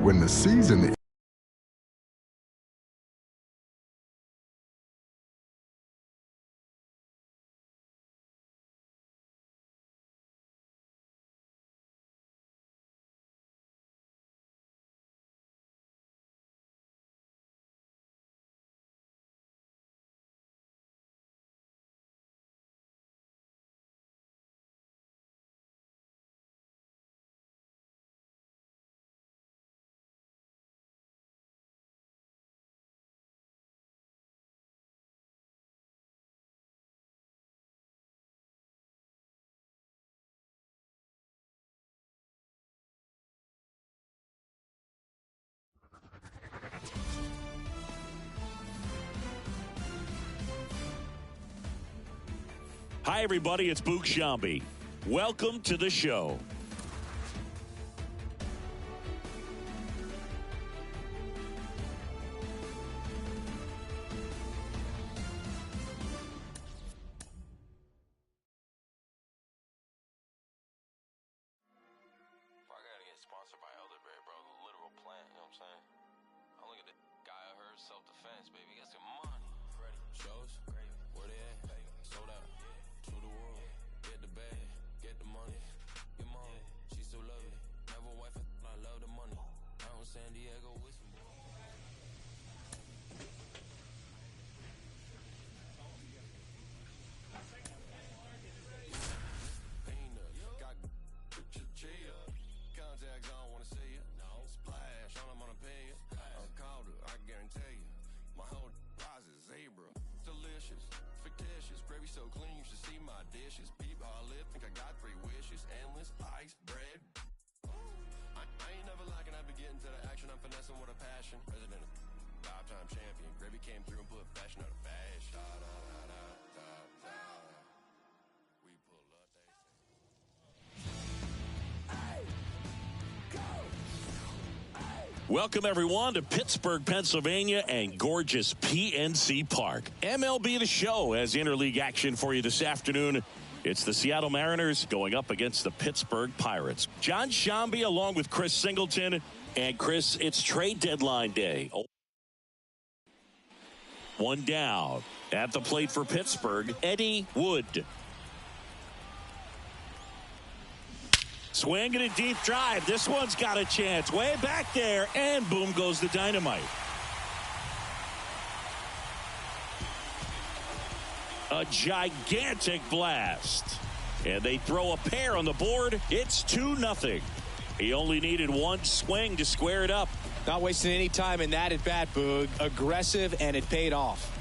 when the season Hi, everybody. It's Boog Shambi. Welcome to the show. Sponsored by Elderberry, bro. The literal plant, you know what I'm saying? I look at the guy I heard self-defense, baby. He got some money. Ready. Shows. Great. Where they at? Sold out. Yeah. To the world. Yeah. Get the bag. Get the money. Your mom. Yeah. She's so lovely. Have a wife. I love the money. Out in San Diego with some boy. Contacts, I don't wanna see you. No. Splash, all I'm gonna pay you. I called her, I guarantee you. My whole prize is zebra. Delicious, fictitious, gravy so clean you should see my dishes. Peep how I live, think I got 3 wishes. Endless, ice, bread. I ain't never lacking, I be getting to the action. I'm finessing with a passion. President of 5-time champion. Gravy came through and put fashion out of fashion. Da, da, da, da, da, da. We pull up, they say. Welcome, everyone, to Pittsburgh, Pennsylvania, and gorgeous PNC Park. MLB The Show has interleague action for you this afternoon. It's the Seattle Mariners going up against the Pittsburgh Pirates. John Shambi along with Chris Singleton. And, Chris, it's trade deadline day. One down at the plate for Pittsburgh, Eddie Wood. Swing and a deep drive. This one's got a chance. Way back there. And boom goes the dynamite. A gigantic blast. And they throw a pair on the board. It's 2-0. He only needed one swing to square it up. Not wasting any time in that at bat, Boog. Aggressive, and it paid off.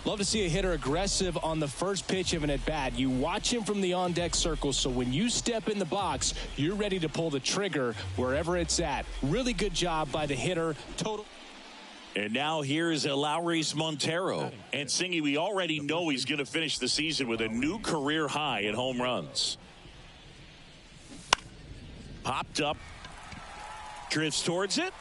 Love to see a hitter aggressive on the first pitch of an at-bat. You watch him from the on-deck circle, so when you step in the box, you're ready to pull the trigger wherever it's at. Really good job by the hitter. Total. And now here's Lowry's Montero. And Singy, we already know he's going to finish the season with a new career high in home runs. Popped up. Drifts towards it.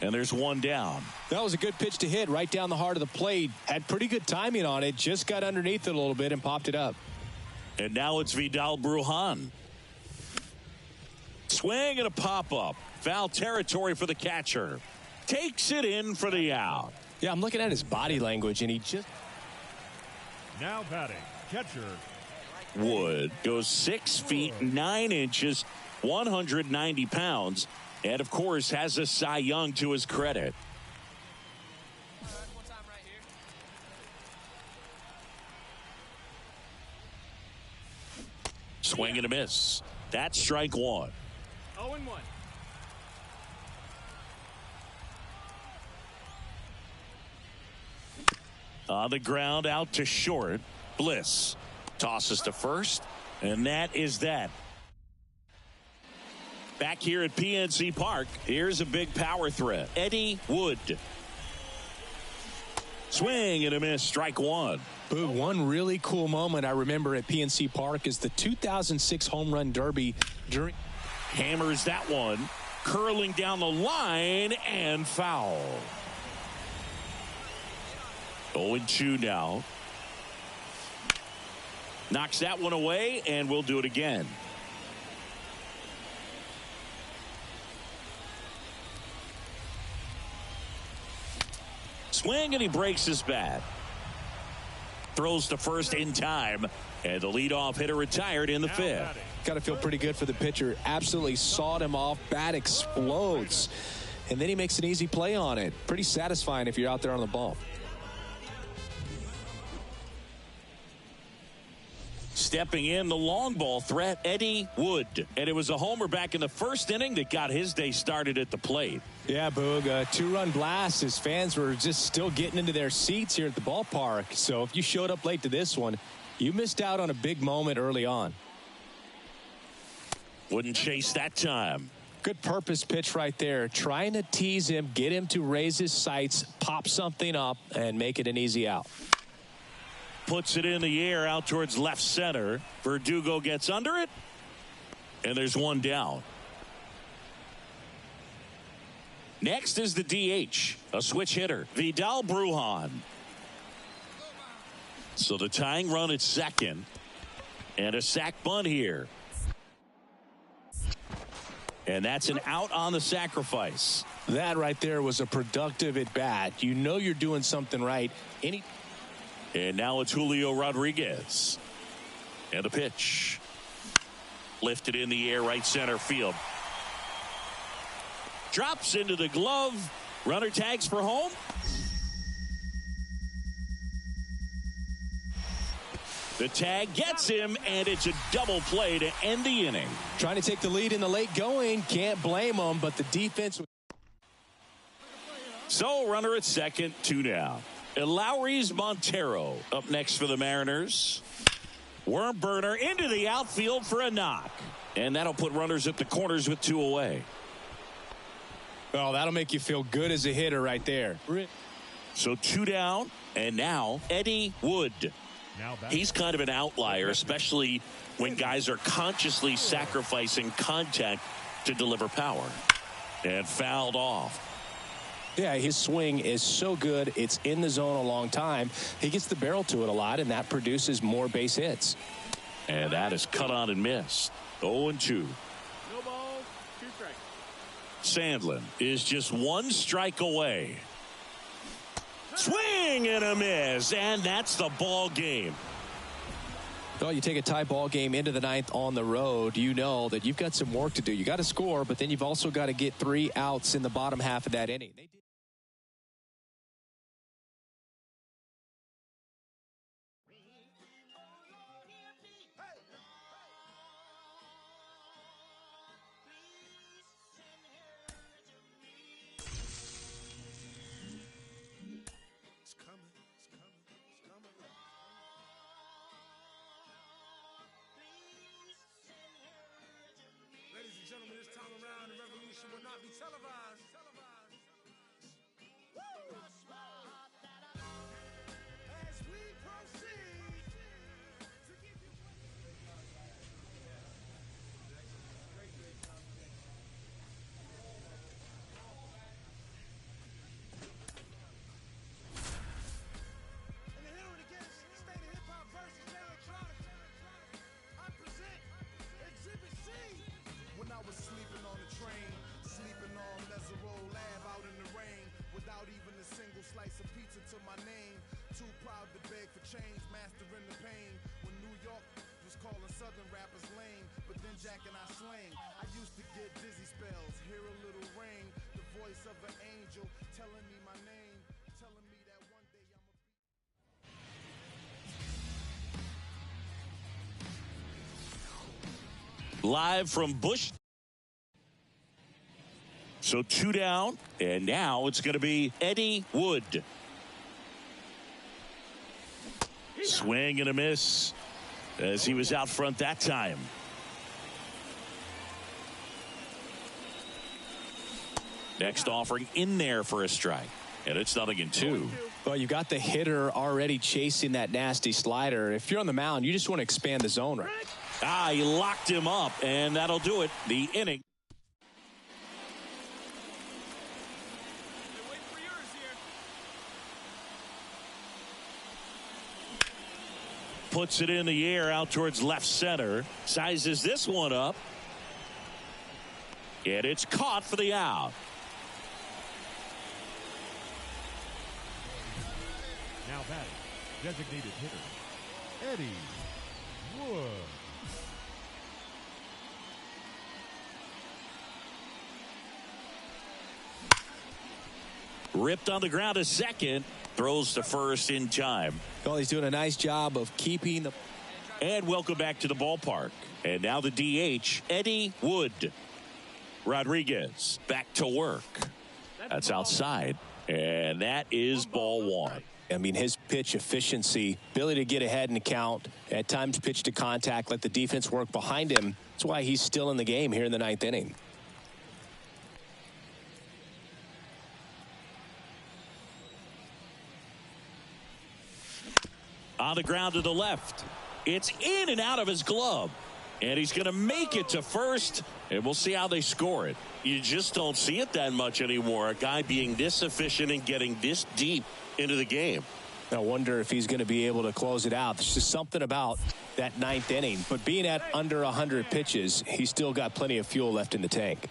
And there's one down. That was a good pitch to hit right down the heart of the plate. Had pretty good timing on it. Just got underneath it a little bit and popped it up. And now it's Vidal Brujan. Swing and a pop-up. Foul territory for the catcher. Takes it in for the out. Yeah, I'm looking at his body language, and he just... Now batting, catcher. Wood goes 6 feet 9 inches, 190 pounds. And, of course, has a Cy Young to his credit. Swing and a miss. That's strike one. 0-1. On the ground, out to short. Bliss tosses to first. And that is that. Back here at PNC Park, here's a big power threat. Eddie Wood. Swing and a miss, strike one. Boog, one really cool moment I remember at PNC Park is the 2006 Home Run Derby. Hammers that one, curling down the line and foul. 0-2 now. Knocks that one away, and we'll do it again. Swing, and he breaks his bat. Throws to first in time, and the leadoff hitter retired in the fifth. Got to feel pretty good for the pitcher. Absolutely sawed him off. Bat explodes. And then he makes an easy play on it. Pretty satisfying if you're out there on the ball. Stepping in, the long ball threat, Eddie Wood. And it was a homer back in the first inning that got his day started at the plate. Yeah, Boog, a two-run blast. His fans were just still getting into their seats here at the ballpark. So if you showed up late to this one, you missed out on a big moment early on. Wouldn't chase that time. Good purpose pitch right there. Trying to tease him, get him to raise his sights, pop something up, and make it an easy out. Puts it in the air out towards left center. Verdugo gets under it, and there's one down. Next is the DH, a switch hitter, Vidal Brujan. So the tying run at second, and a sac bunt here. And that's an out on the sacrifice. That right there was a productive at bat. You know you're doing something right. And now it's Julio Rodriguez. And the pitch. Lifted in the air, right center field. Drops into the glove. Runner tags for home. The tag gets him, and it's a double play to end the inning. Trying to take the lead in the late going. Can't blame them, but the defense. So runner at second, 2 down. Lowry's Montero up next for the Mariners. Worm burner into the outfield for a knock. And that'll put runners at the corners with 2 away. Oh, that'll make you feel good as a hitter right there. So 2 down, and now Eddie Wood. He's kind of an outlier, especially when guys are consciously sacrificing contact to deliver power. And fouled off. Yeah, his swing is so good. It's in the zone a long time. He gets the barrel to it a lot, and that produces more base hits. And that is cut on and missed. 0-2. No ball, 2 strikes. Sandlin is just 1 strike away. Swing and a miss, and that's the ball game. Well, you take a tie ball game into the 9th on the road, you know that you've got some work to do. You got to score, but then you've also got to get 3 outs in the bottom half of that inning. Gentlemen, this time around, the revolution will not be televised. Woo! As we proceed to give you and the hitter against State of Hip Hop versus Electronic. I present Exhibit C. When I was sleeping on the train, sleeping on Mesereau Lab out in the rain, without even a single slice of pizza to my name. Too proud to beg for change, mastering the pain. When New York was calling Southern rappers lame, but then Jack and I slang. I used to get dizzy spells, hear a little ring, the voice of an angel telling me my name, telling me that one day I'ma be. Live from Busch. So 2 down, and now it's going to be Eddie Wood. Swing and a miss as he was out front that time. Next offering in there for a strike, and it's 0-2. Well, you got the hitter already chasing that nasty slider. If you're on the mound, you just want to expand the zone right. He locked him up, and that'll do it. The inning. They're waiting for yours here. puts it in the air out towards left center. Sizes this one up. And it's caught for the out. Now batting, designated hitter, Eddie Wood. Ripped on the ground to second. Throws to first in time. Well, he's doing a nice job of keeping the... And welcome back to the ballpark. And now the DH, Eddie Wood. Rodriguez back to work. That's outside. And that is ball one. I mean, his pitch efficiency, ability to get ahead in the count, at times pitch to contact, let the defense work behind him. That's why he's still in the game here in the ninth inning. On the ground to the left. It's in and out of his glove. And he's going to make it to first. And we'll see how they score it. You just don't see it that much anymore. A guy being this efficient and getting this deep into the game. I wonder if he's going to be able to close it out. There's just something about that ninth inning. But being at under 100 pitches, he's still got plenty of fuel left in the tank.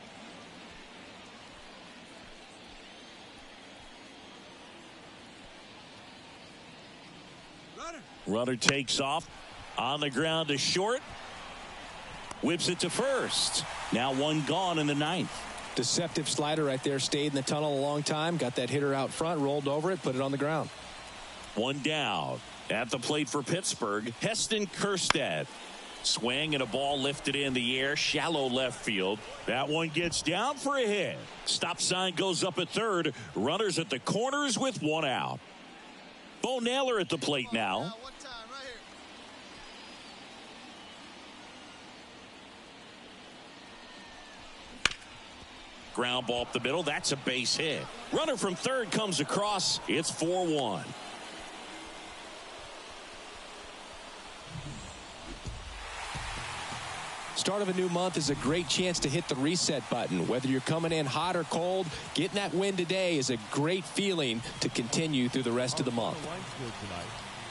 Runner takes off on the ground to short. Whips it to first. Now one gone in the ninth. Deceptive slider right there. Stayed in the tunnel a long time. Got that hitter out front. Rolled over it. Put it on the ground. One down. At the plate for Pittsburgh, Heston Kjerstad. Swing and a ball lifted in the air. Shallow left field. That one gets down for a hit. Stop sign goes up at third. Runners at the corners with one out. Bo Naylor at the plate now. Ground ball up the middle. That's a base hit. Runner from third comes across. It's 4-1. Start of a new month is a great chance to hit the reset button. Whether you're coming in hot or cold, getting that win today is a great feeling to continue through the rest of the month.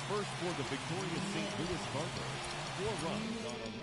First for the victorious St. Louis Cardinals. 4 runs on a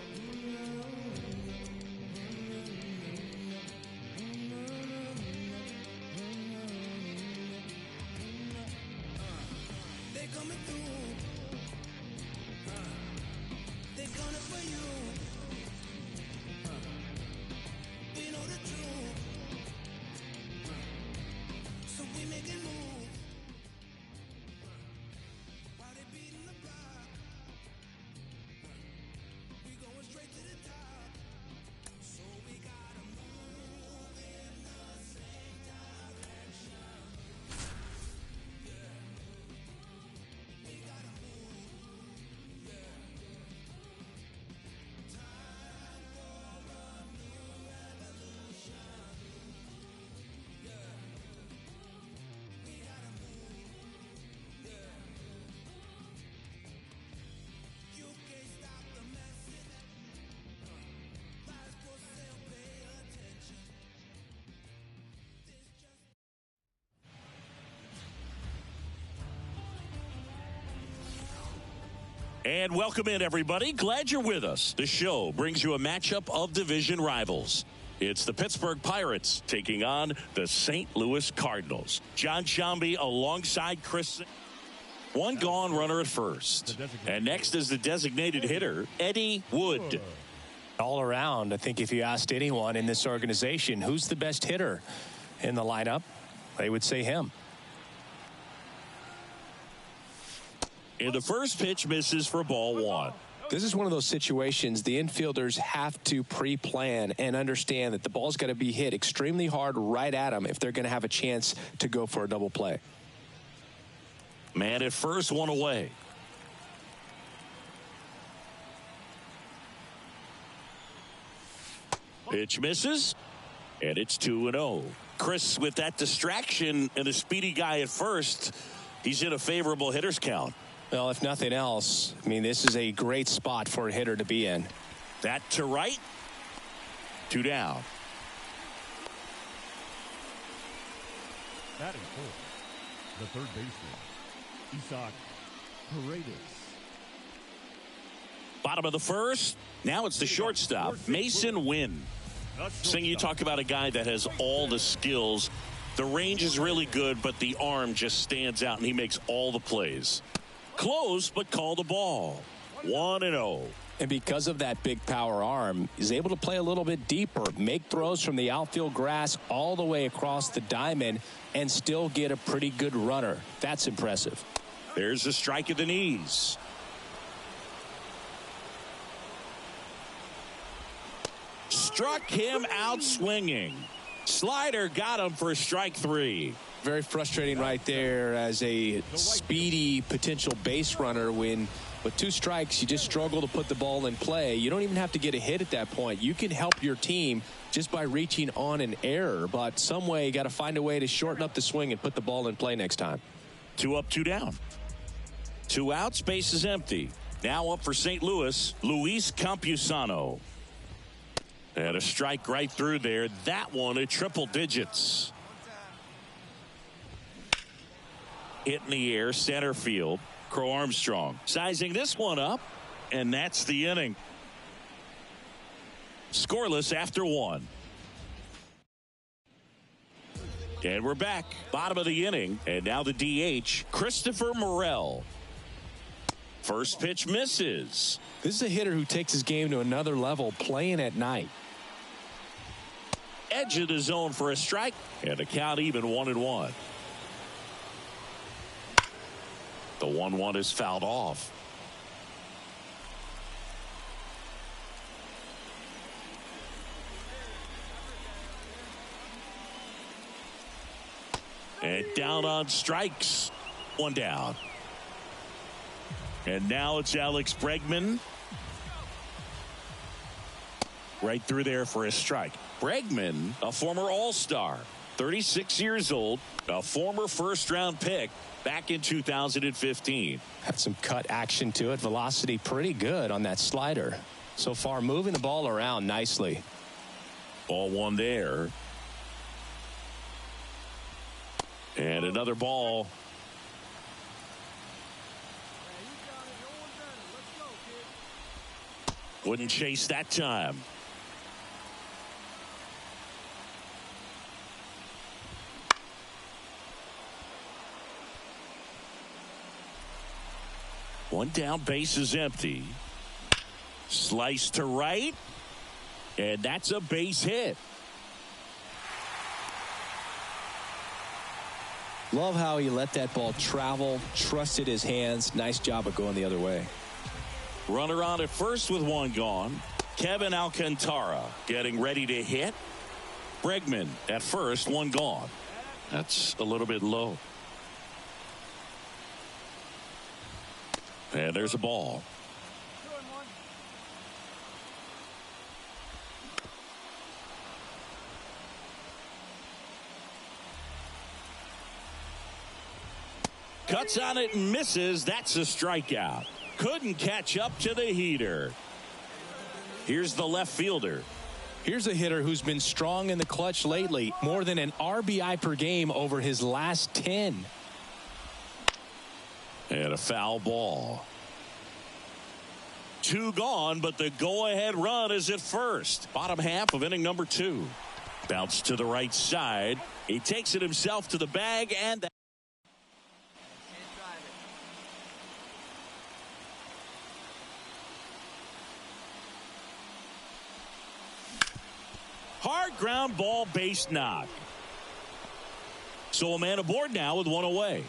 And welcome in, everybody. Glad you're with us. The show brings you a matchup of division rivals. It's the Pittsburgh Pirates taking on the St. Louis Cardinals. John Shambi alongside Chris. One gone runner at first. And next is the designated hitter, Eddie Wood. All around, I think if you asked anyone in this organization, who's the best hitter in the lineup, they would say him. And the first pitch misses for ball one. This is one of those situations the infielders have to pre-plan and understand that the ball's got to be hit extremely hard right at them if they're going to have a chance to go for a double play. Man at first, one away. Pitch misses, and it's 2-0. Chris, with that distraction and a speedy guy at first, he's in a favorable hitter's count. Well, if nothing else, I mean, this is a great spot for a hitter to be in. That to right. 2 down. Batting fourth, the third baseman, Isaac Paredes. Bottom of the first. Now it's the shortstop, Mason Wynn. Sing, you talk about a guy that has all the skills. The range is really good, but the arm just stands out, and he makes all the plays. Close, but call the ball. 1-0. And because of that big power arm, he's able to play a little bit deeper, make throws from the outfield grass all the way across the diamond, and still get a pretty good runner. That's impressive. There's a strike at the knees. Struck him out swinging. Slider got him for strike 3. Very frustrating right there as a speedy potential base runner when with 2 strikes you just struggle to put the ball in play. You don't even have to get a hit at that point. You can help your team just by reaching on an error, but some way you got to find a way to shorten up the swing and put the ball in play next time. 2 up, 2 down. 2 outs, base is empty. Now up for St. Louis, Luis Campusano. And a strike right through there. That one at triple digits. Hit in the air, center field. Crow Armstrong sizing this one up, and that's the inning. Scoreless after 1. And we're back. Bottom of the inning, and now the DH, Christopher Morel. First pitch misses. This is a hitter who takes his game to another level, playing at night. Edge of the zone for a strike, and a count even 1-1. The 1-1 is fouled off. And down on strikes. 1 down. And now it's Alex Bregman. Right through there for a strike. Bregman, a former All-Star, 36 years old, a former first-round pick back in 2015. Had some cut action to it. Velocity pretty good on that slider. So far, moving the ball around nicely. Ball 1 there. And another ball. Wouldn't chase that time. One down, base is empty. Slice to right. And that's a base hit. Love how he let that ball travel, trusted his hands. Nice job of going the other way. Runner on at first with 1 gone. Kevin Alcantara getting ready to hit. Bregman at first, 1 gone. That's a little bit low. And there's a ball. Cuts on it and misses. That's a strikeout. Couldn't catch up to the heater. Here's the left fielder. Here's a hitter who's been strong in the clutch lately. More than an RBI per game over his last 10. And a foul ball. 2 gone, but the go-ahead run is at first. Bottom half of inning number 2. Bounce to the right side. He takes it himself to the bag, and hard ground ball, base knock. So a man aboard now with 1 away.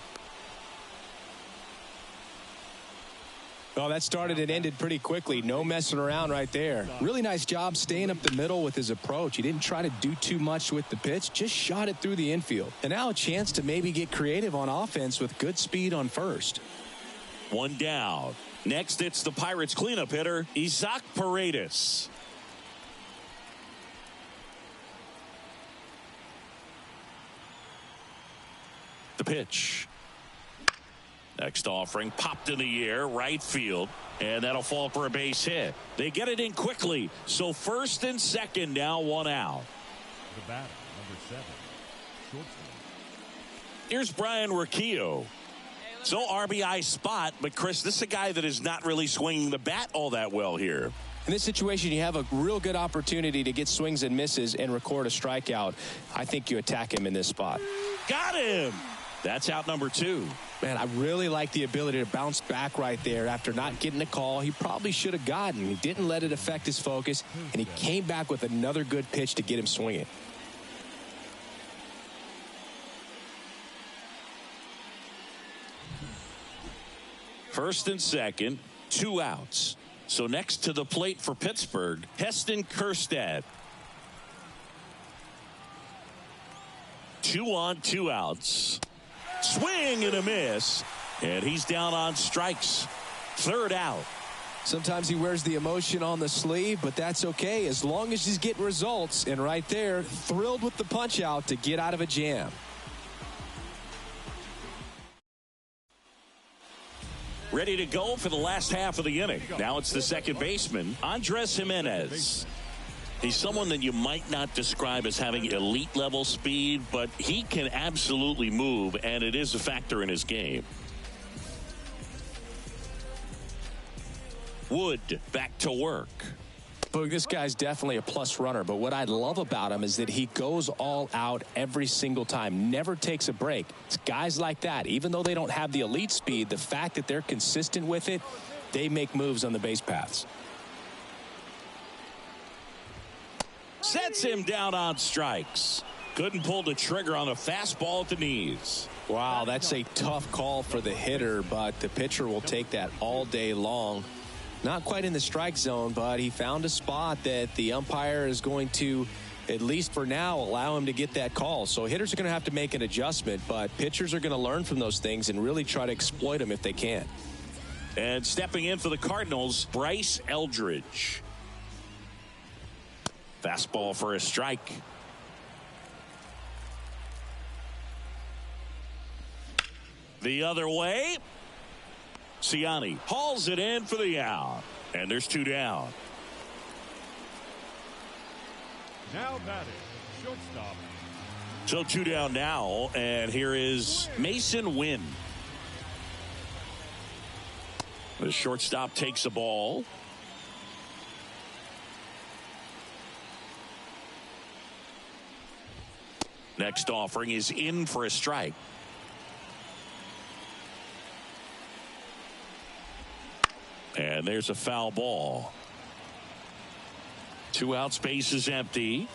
Oh, that started and ended pretty quickly. No messing around right there. Really nice job staying up the middle with his approach. He didn't try to do too much with the pitch, just shot it through the infield. And now a chance to maybe get creative on offense with good speed on first. 1 down. Next, it's the Pirates cleanup hitter, Isaac Paredes. The pitch. Next offering popped in the air, right field, and that'll fall for a base hit. They get it in quickly, so first and second now, 1 out. The batter, number 7, shortstop. Here's Brian Riccio. So RBI spot, but Chris, this is a guy that is not really swinging the bat all that well here. In this situation, you have a real good opportunity to get swings and misses and record a strikeout. I think you attack him in this spot. Got him. That's out number 2. Man, I really like the ability to bounce back right there after not getting a call he probably should have gotten. He didn't let it affect his focus, and he came back with another good pitch to get him swinging. First and second, 2 outs. So next to the plate for Pittsburgh, Heston Kjerstad. 2 on, 2 outs. Swing and a miss. And he's down on strikes. 3rd out. Sometimes he wears the emotion on the sleeve, but that's okay as long as he's getting results. And right there, thrilled with the punch out to get out of a jam. Ready to go for the last half of the inning. Now it's the second baseman, Andres Jimenez. He's someone that you might not describe as having elite level speed, but he can absolutely move, and it is a factor in his game. Wood back to work. Boog, this guy's definitely a plus runner, but what I love about him is that he goes all out every single time, never takes a break. It's guys like that, even though they don't have the elite speed, the fact that they're consistent with it, they make moves on the base paths. Sets him down on strikes. Couldn't pull the trigger on a fastball at the knees. Wow, that's a tough call for the hitter, but the pitcher will take that all day long. Not quite in the strike zone, but he found a spot that the umpire is going to, at least for now, allow him to get that call. So hitters are going to have to make an adjustment, but pitchers are going to learn from those things and really try to exploit them if they can. And stepping in for the Cardinals, Bryce Eldridge. Fastball for a strike. The other way. Ciani hauls it in for the out. And there's 2 down. Now batting, shortstop. So 2 down now, and here is Mason Wynn. The shortstop takes a ball. Next offering is in for a strike. And there's a foul ball. 2 outs, base is empty.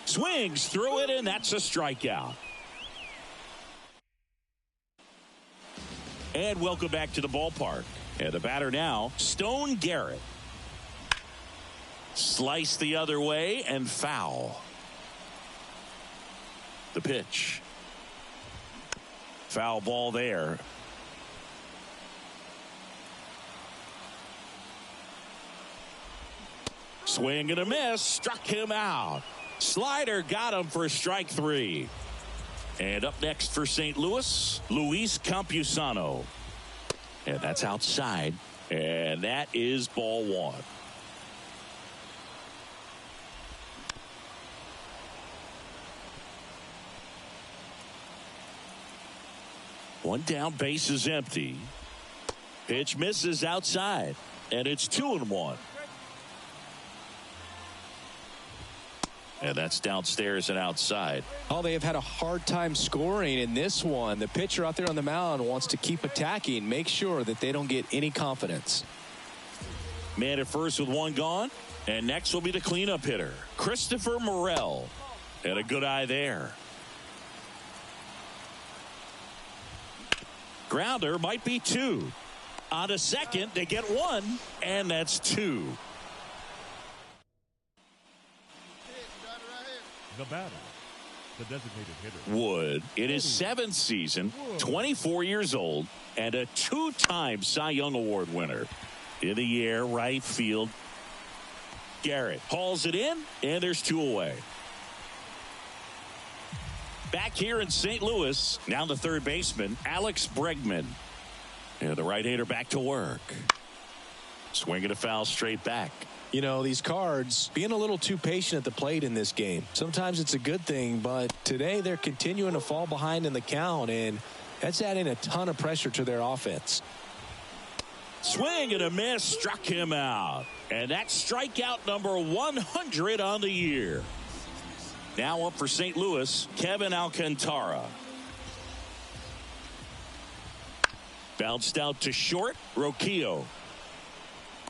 Swings through it, and that's a strikeout. And welcome back to the ballpark. And the batter now, Stone Garrett. Slice the other way and foul. The pitch. Foul ball there. Swing and a miss. Struck him out. Slider got him for strike 3. And up next for St. Louis, Luis Campusano. And that's outside. And that is ball 1. One down, base is empty. Pitch misses outside, and it's 2-1. And that's downstairs and outside. Oh, they have had a hard time scoring in this one. The pitcher out there on the mound wants to keep attacking, make sure that they don't get any confidence. Man at first with 1 gone, and next will be the cleanup hitter, Christopher Morel. And a good eye there. Grounder might be 2. On a second, they get 1, and that's 2. The batter, the designated hitter. Wood, in his 7th season, 24 years old, and a 2-time Cy Young Award winner. In the air, right field. Garrett hauls it in, and there's 2 away. Back here in St. Louis, now the third baseman, Alex Bregman. And the right-hander back to work. Swinging a foul straight back. You know, these Cards being a little too patient at the plate in this game. Sometimes it's a good thing, but today they're continuing to fall behind in the count, and that's adding a ton of pressure to their offense. Swing and a miss, struck him out. And that's strikeout number 100 on the year. Now up for St. Louis, Kevin Alcantara. Bounced out to short, Roquillo.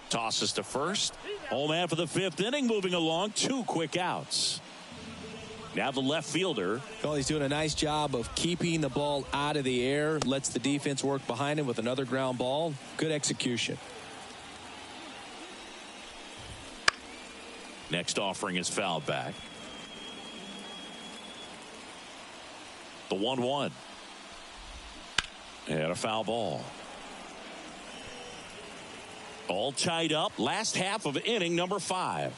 Tosses to first. Home man for the 5th inning, moving along, 2 quick outs. Now the left fielder. Well, he's doing a nice job of keeping the ball out of the air. Lets the defense work behind him with another ground ball. Good execution. Next offering is fouled back. The 1-1. And a foul ball. All tied up. Last half of inning number 5.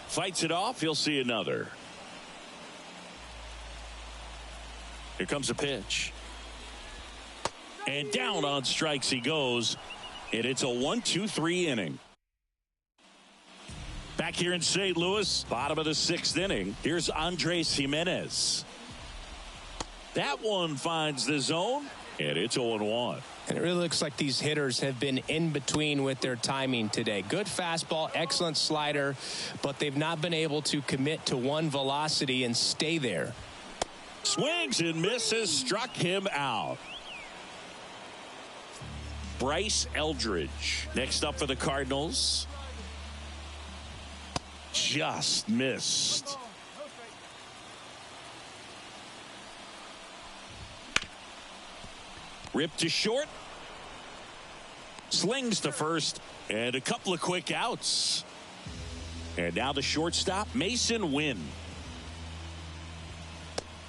Fights it off. He'll see another. Here comes a pitch. And down on strikes he goes. And it's a 1-2-3 inning. Back here in St. Louis, bottom of the 6th inning. Here's Andres Jimenez. That one finds the zone, and it's 0-1. And it really looks like these hitters have been in between with their timing today. Good fastball, excellent slider, but they've not been able to commit to one velocity and stay there. Swings and misses, struck him out. Bryce Eldridge next up for the Cardinals. Just missed. Ripped to short. Slings to first. And a couple of quick outs. And now the shortstop, Mason Wynn.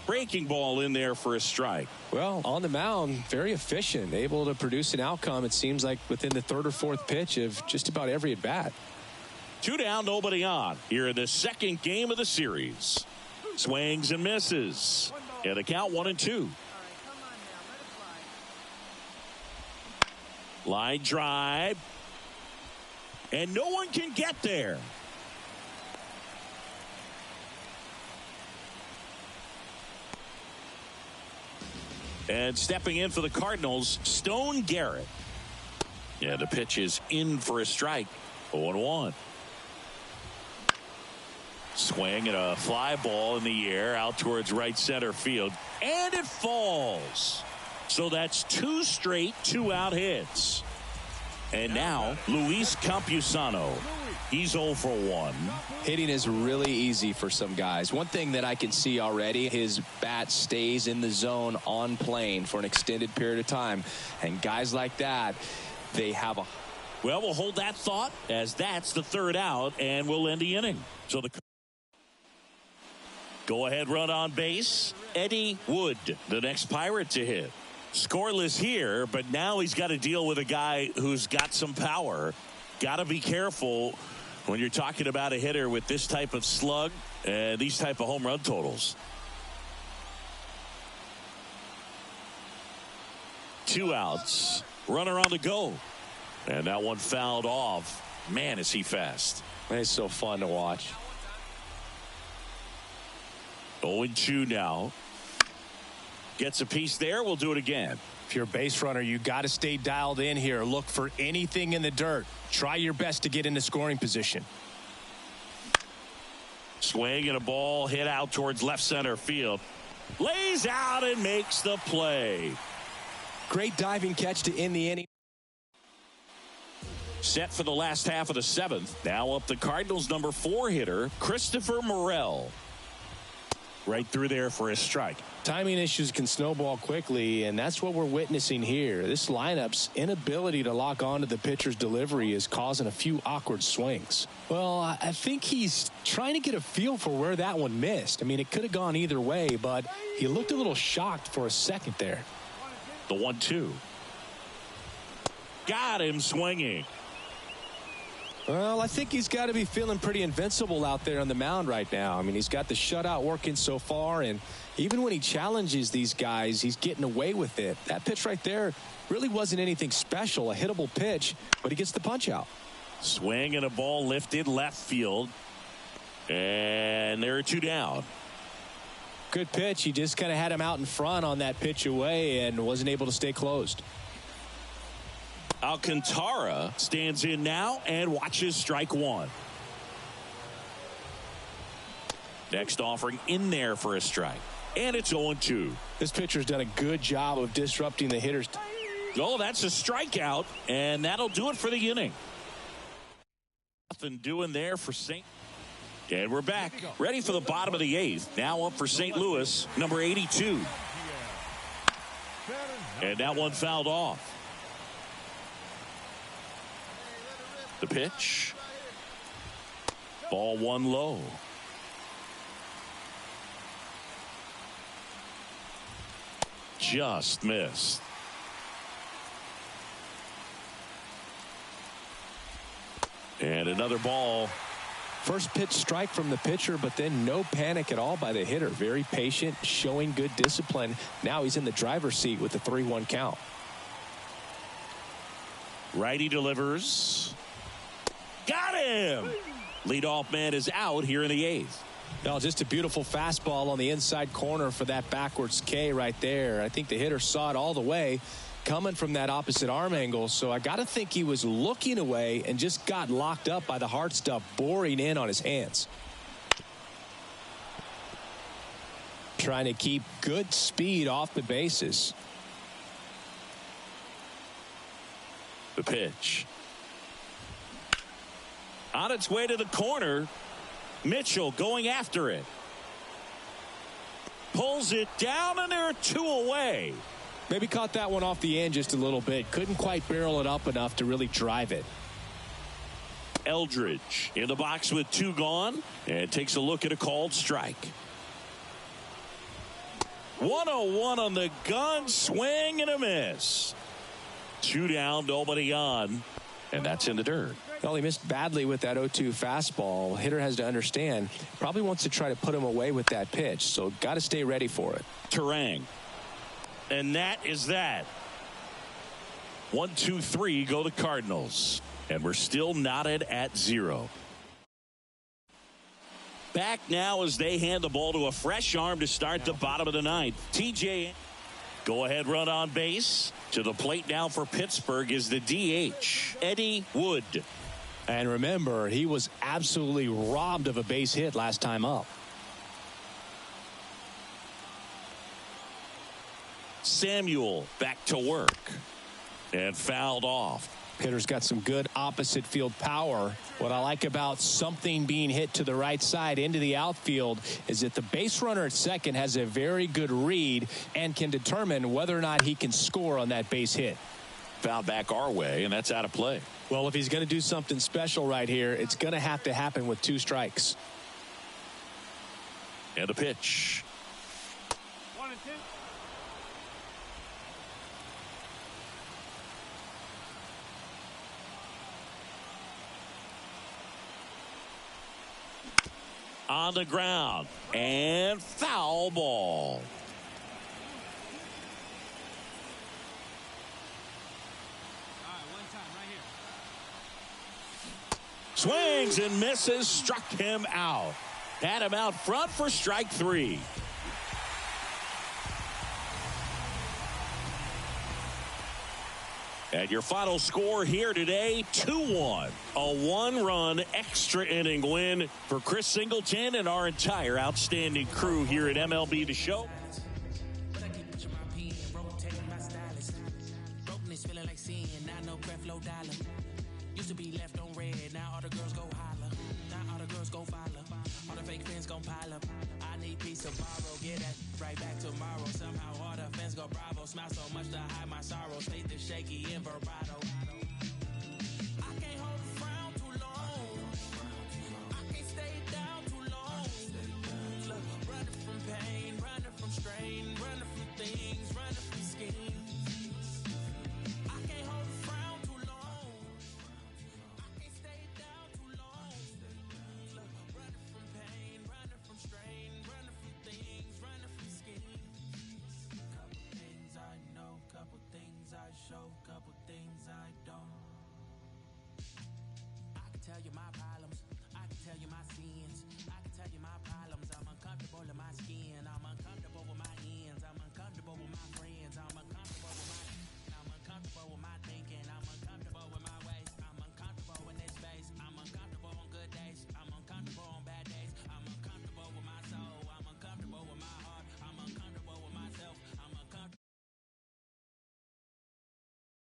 Breaking ball in there for a strike. Well, on the mound, very efficient. Able to produce an outcome, it seems like, within the 3rd or 4th pitch of just about every at-bat. 2 down, nobody on. Here in the 2nd game of the series. Swings and misses. And the count 1-2. Line drive. And no one can get there. And stepping in for the Cardinals, Stone Garrett. Yeah, the pitch is in for a strike. 0-1. Swing and a fly ball in the air out towards right center field. And it falls. So that's 2 straight 2-out hits. And now Luis Campusano. He's 0 for 1. Hitting is really easy for some guys. One thing that I can see already, his bat stays in the zone on plane for an extended period of time. And guys like that, they have a... Well, we'll hold that thought as that's the 3rd out, and we'll end the inning. So the go-ahead run on base, Eddie Wood, the next Pirate to hit. Scoreless here, but now he's got to deal with a guy who's got some power. Got to be careful when you're talking about a hitter with this type of slug and these type of home run totals. 2 outs. Runner on the go. And that one fouled off. Man, is he fast. It's so fun to watch. 0-2 now. Gets a piece there. We'll do it again. If you're a base runner, you got to stay dialed in here. Look for anything in the dirt. Try your best to get into scoring position. Swing and a ball hit out towards left center field. Lays out and makes the play. Great diving catch to end the inning. Set for the last half of the 7th. Now up the Cardinals' number 4 hitter, Christopher Morel. Right through there for a strike. Timing issues can snowball quickly, and that's what we're witnessing here. This lineup's inability to lock onto the pitcher's delivery is causing a few awkward swings. Well, I think he's trying to get a feel for where that one missed. I mean, it could have gone either way, but he looked a little shocked for a second there. The 1-2. Got him swinging. Well, I think he's got to be feeling pretty invincible out there on the mound right now. I mean, he's got the shutout working so far, and even when he challenges these guys, he's getting away with it. That pitch right there really wasn't anything special, a hittable pitch, but he gets the punch out. Swing and a ball lifted left field. And there are 2 down. Good pitch. He just kind of had him out in front on that pitch away and wasn't able to stay closed. Alcantara stands in now and watches strike 1. Next offering in there for a strike. And it's 0-2. This pitcher's done a good job of disrupting the hitters. Oh, that's a strikeout, and that'll do it for the inning. Nothing doing there for St. And we're back, ready for the bottom of the 8th. Now up for St. Louis, number 82. And that one fouled off. The pitch. Ball 1 low. Just missed. And another ball. First pitch strike from the pitcher, but then no panic at all by the hitter. Very patient, showing good discipline. Now he's in the driver's seat with the 3-1 count. Righty delivers. Got him! Leadoff man is out here in the 8th. Well, just a beautiful fastball on the inside corner for that backwards K right there. I think the hitter saw it all the way coming from that opposite arm angle, so I got to think he was looking away and just got locked up by the hard stuff boring in on his hands. Trying to keep good speed off the bases. The pitch. On its way to the corner. Mitchell going after it. Pulls it down, and there are 2 away. Maybe caught that one off the end just a little bit. Couldn't quite barrel it up enough to really drive it. Eldridge in the box with 2 gone and takes a look at a called strike. 101 on the gun, swing and a miss. 2 down, nobody on, and that's in the dirt. Well, he missed badly with that 0-2 fastball. Hitter has to understand, probably wants to try to put him away with that pitch, so got to stay ready for it. Terang. And that is that. 1, 2, 3 go the Cardinals. And we're still knotted at 0. Back now as they hand the ball to a fresh arm to start the bottom of the 9th. TJ, go ahead run on base. To the plate now for Pittsburgh is the DH, Eddie Wood. And remember, he was absolutely robbed of a base hit last time up. Samuel back to work. And fouled off. Hitter's got some good opposite field power. What I like about something being hit to the right side into the outfield is that the base runner at second has a very good read and can determine whether or not he can score on that base hit. Foul back our way, and that's out of play. Well, if he's going to do something special right here, it's going to have to happen with 2 strikes. And the pitch. 1 and 2. On the ground and foul ball. Swings and misses, struck him out. Had him out front for strike 3. And your final score here today, 2-1. A 1-run extra inning win for Chris Singleton and our entire outstanding crew here at MLB The Show. Used to be left on red, now all the girls go holler. Now all the girls go follow. All the fake fans gon' pile up. I need peace to borrow, get that right back tomorrow. Somehow all the fans go bravo. Smile so much to hide my sorrows. Faith is shaky in vibrato. I can't hold a frown too long. I can't stay down too long. Look, running from pain, running from strain, running from things, running from schemes. I can't hold a frown too long. I can't stay down my problems. I can tell you my sins. I can tell you my problems.